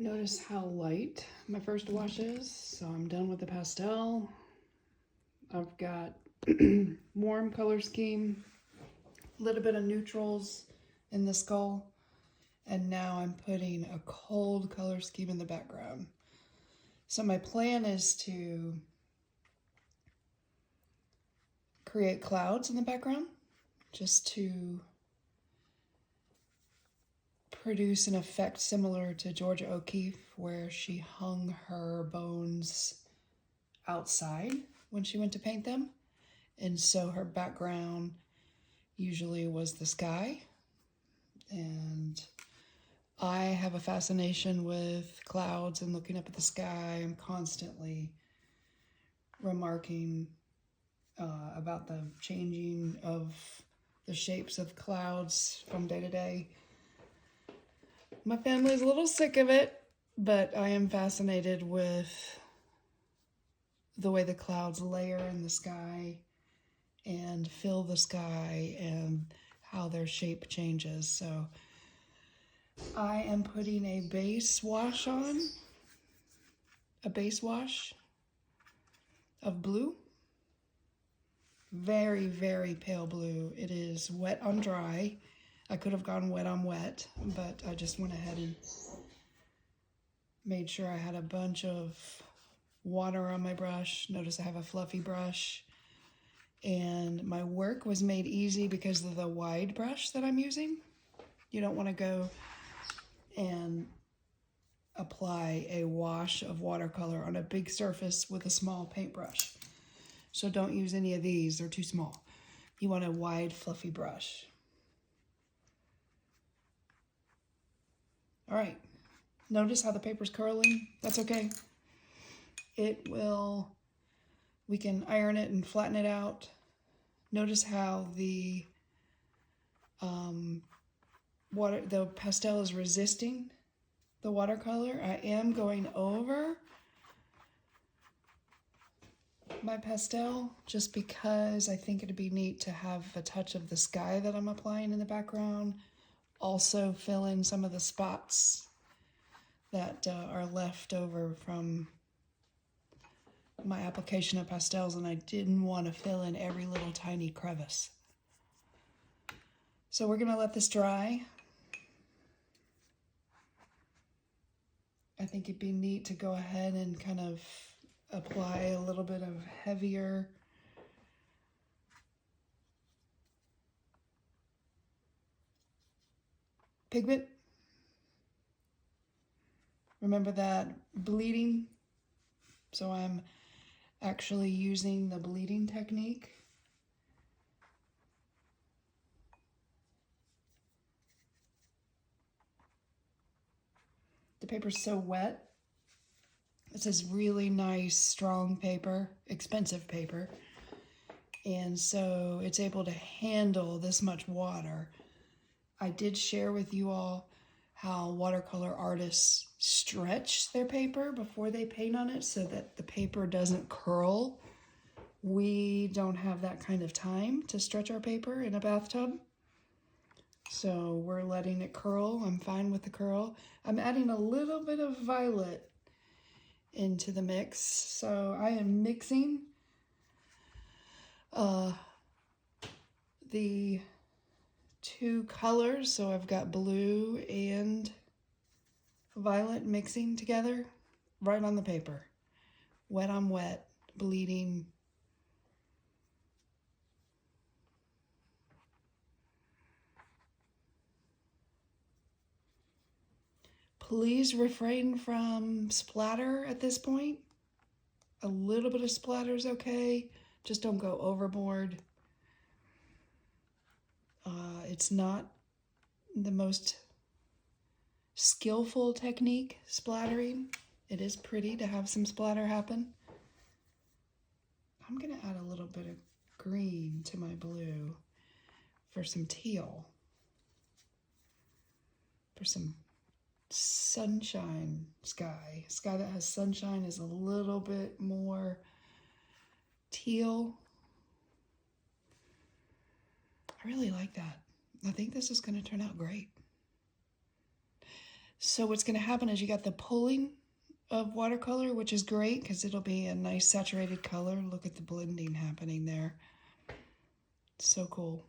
Notice how light my first wash is. So I'm done with the pastel. I've got warm color scheme, a little bit of neutrals in the skull, and now I'm putting a cold color scheme in the background. So my plan is to create clouds in the background just to produce an effect similar to Georgia O'Keeffe, where she hung her bones outside when she went to paint them. And so her background usually was the sky. And I have a fascination with clouds and looking up at the sky. I'm constantly remarking about the changing of the shapes of clouds from day to day. My family's a little sick of it, but I am fascinated with the way the clouds layer in the sky and fill the sky and how their shape changes. So I am putting a base wash on, a base wash of blue. Very, very pale blue. It is wet on dry. I could have gone wet on wet, but I just went ahead and made sure I had a bunch of water on my brush. Notice I have a fluffy brush. And my work was made easy because of the wide brush that I'm using. You don't want to go and apply a wash of watercolor on a big surface with a small paintbrush. So don't use any of these, they're too small. You want a wide, fluffy brush. All right, notice how the paper's curling? That's okay. We can iron it and flatten it out. Notice how the pastel is resisting the watercolor. I am going over my pastel just because I think it'd be neat to have a touch of the sky that I'm applying in the background. Also fill in some of the spots that are left over from my application of pastels, and I didn't want to fill in every little tiny crevice. So we're going to let this dry. I think it'd be neat to go ahead and kind of apply a little bit of heavier pigment. Remember that bleeding? So I'm actually using the bleeding technique. The paper's so wet. This is really nice, strong paper, expensive paper. And so it's able to handle this much water. I did share with you all how watercolor artists stretch their paper before they paint on it so that the paper doesn't curl. We don't have that kind of time to stretch our paper in a bathtub. So we're letting it curl. I'm fine with the curl. I'm adding a little bit of violet into the mix. So I am mixing the two colors. So I've got blue and violet mixing together right on the paper. Wet on wet, bleeding. Please refrain from splatter at this point. A little bit of splatter is okay. Just don't go overboard. It's not the most skillful technique, splattering. It is pretty to have some splatter happen. I'm going to add a little bit of green to my blue for some teal, for some sunshine sky. Sky that has sunshine is a little bit more teal. I really like that. I think this is going to turn out great. So what's going to happen is you got the pulling of watercolor, which is great because it'll be a nice saturated color. Look at the blending happening there. So cool.